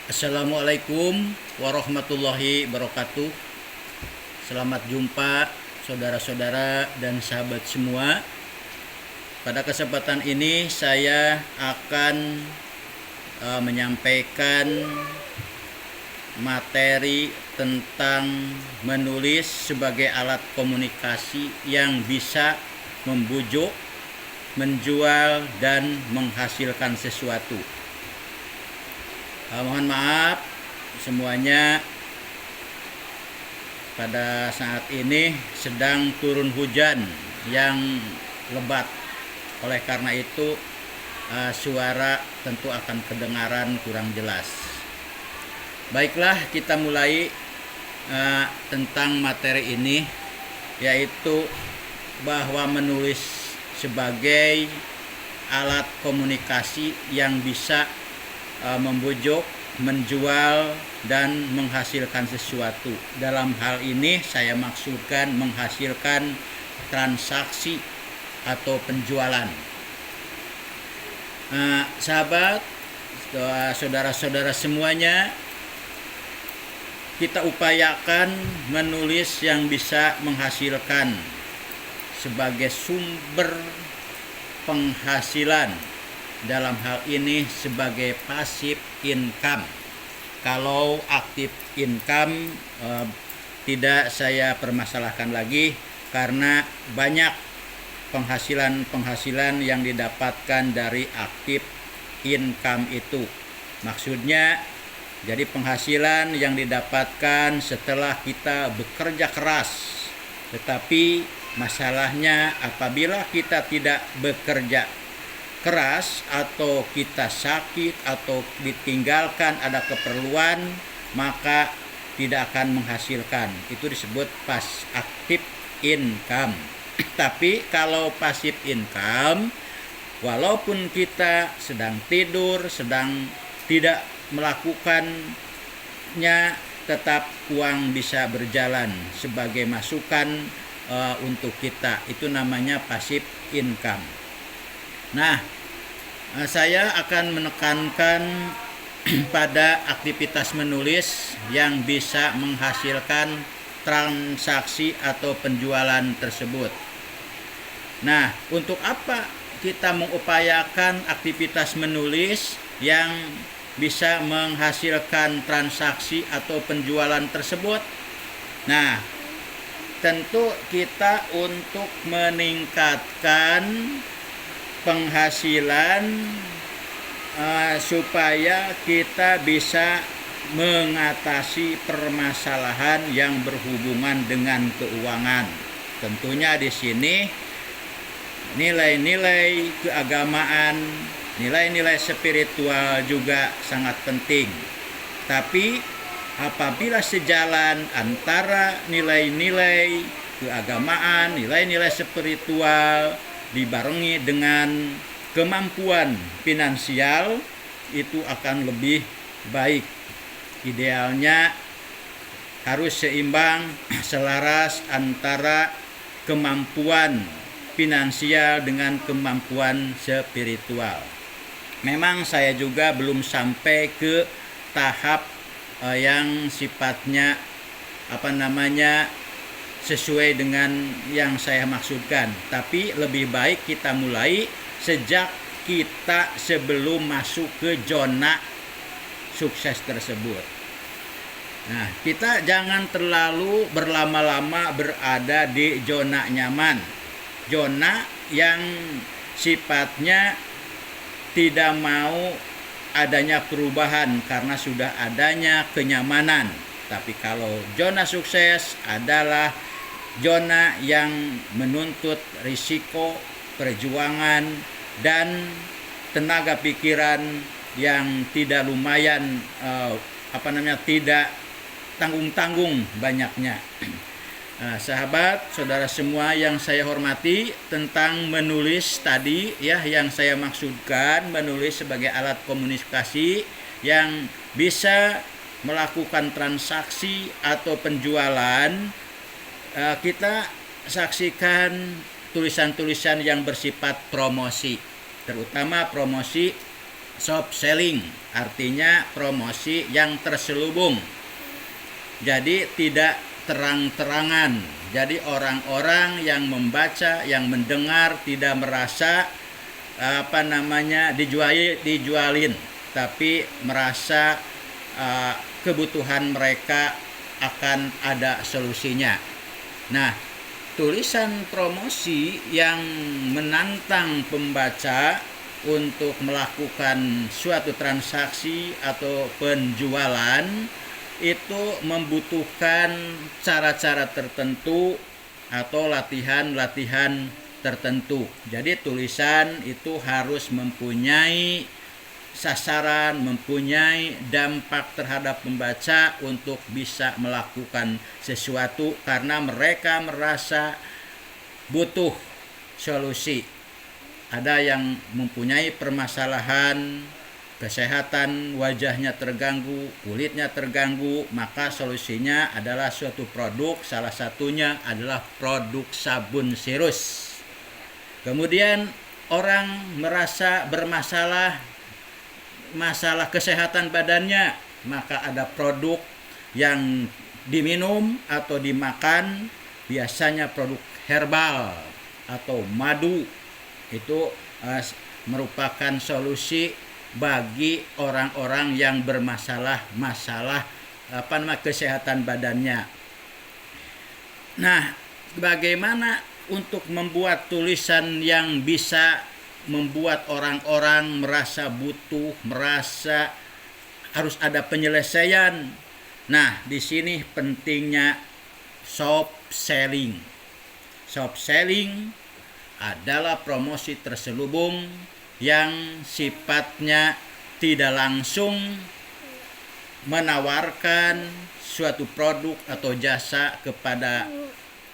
Assalamualaikum warahmatullahi wabarakatuh. Selamat jumpa saudara-saudara dan sahabat semua. Pada kesempatan ini saya akan menyampaikan materi tentang menulis sebagai alat komunikasi yang bisa membujuk, menjual, dan menghasilkan sesuatu. Mohon maaf semuanya, pada saat ini sedang turun hujan yang lebat. Oleh karena itu suara tentu akan kedengaran kurang jelas. Baiklah, kita mulai tentang materi ini, yaitu bahwa menulis sebagai alat komunikasi yang bisa membujuk, menjual, dan menghasilkan sesuatu. Dalam hal ini saya maksudkan menghasilkan transaksi atau penjualan. Sahabat, saudara-saudara semuanya, kita upayakan menulis yang bisa menghasilkan sebagai sumber penghasilan. Dalam hal ini sebagai passive income. Kalau active income tidak saya permasalahkan lagi, karena banyak penghasilan yang didapatkan dari active income itu. Maksudnya jadi penghasilan yang didapatkan setelah kita bekerja keras. Tetapi masalahnya apabila kita tidak bekerja keras, atau kita sakit, atau ditinggalkan ada keperluan, maka tidak akan menghasilkan. Itu disebut active income. Tapi kalau passive income, walaupun kita sedang tidur, sedang tidak melakukannya, tetap uang bisa berjalan sebagai masukan untuk kita. Itu namanya passive income. Nah, saya akan menekankan pada aktivitas menulis yang bisa menghasilkan transaksi atau penjualan tersebut. Nah, untuk apa kita mengupayakan aktivitas menulis yang bisa menghasilkan transaksi atau penjualan tersebut? Nah, tentu kita untuk meningkatkan penghasilan supaya kita bisa mengatasi permasalahan yang berhubungan dengan keuangan. Tentunya di sini nilai-nilai keagamaan, nilai-nilai spiritual juga sangat penting. Tapi apabila sejalan antara nilai-nilai keagamaan, nilai-nilai spiritual dibarengi dengan kemampuan finansial, itu akan lebih baik. Idealnya harus seimbang, selaras antara kemampuan finansial dengan kemampuan spiritual. Memang saya juga belum sampai ke tahap yang sifatnya sesuai dengan yang saya maksudkan. Tapi lebih baik kita mulai sejak kita sebelum masuk ke zona sukses tersebut. Nah, kita jangan terlalu berlama-lama berada di zona nyaman. Zona yang sifatnya tidak mau adanya perubahan karena sudah adanya kenyamanan. Tapi kalau zona sukses adalah zona yang menuntut risiko, perjuangan, dan tenaga pikiran yang tidak lumayan, tidak tanggung-tanggung banyaknya. Sahabat, saudara semua yang saya hormati, tentang menulis tadi yang saya maksudkan, menulis sebagai alat komunikasi yang bisa melakukan transaksi atau penjualan. Kita saksikan tulisan-tulisan yang bersifat promosi, terutama promosi soft selling, artinya promosi yang terselubung. Jadi tidak terang-terangan. Jadi orang-orang yang membaca, yang mendengar tidak merasa dijualin, tapi merasa kebutuhan mereka akan ada solusinya. Nah, tulisan promosi yang menantang pembaca untuk melakukan suatu transaksi atau penjualan itu membutuhkan cara-cara tertentu atau latihan-latihan tertentu. Jadi tulisan itu harus mempunyai sasaran, mempunyai dampak terhadap pembaca untuk bisa melakukan sesuatu karena mereka merasa butuh solusi. Ada yang mempunyai permasalahan kesehatan, wajahnya terganggu, kulitnya terganggu, maka solusinya adalah suatu produk, salah satunya adalah produk sabun Sirus. Kemudian orang merasa bermasalah masalah kesehatan badannya, maka ada produk yang diminum atau dimakan, biasanya produk herbal atau madu. Itu merupakan solusi bagi orang-orang yang bermasalah kesehatan badannya. Nah, bagaimana untuk membuat tulisan yang bisa membuat orang-orang merasa butuh, merasa harus ada penyelesaian. Nah, di sini pentingnya soft selling. Soft selling adalah promosi terselubung yang sifatnya tidak langsung menawarkan suatu produk atau jasa kepada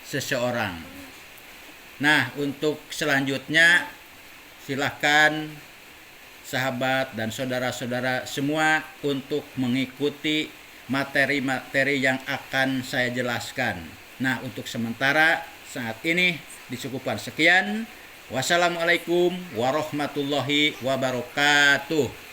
seseorang. Nah, untuk selanjutnya silahkan sahabat dan saudara-saudara semua untuk mengikuti materi-materi yang akan saya jelaskan. Nah, untuk sementara saat ini dicukupkan sekian. Wassalamualaikum warahmatullahi wabarakatuh.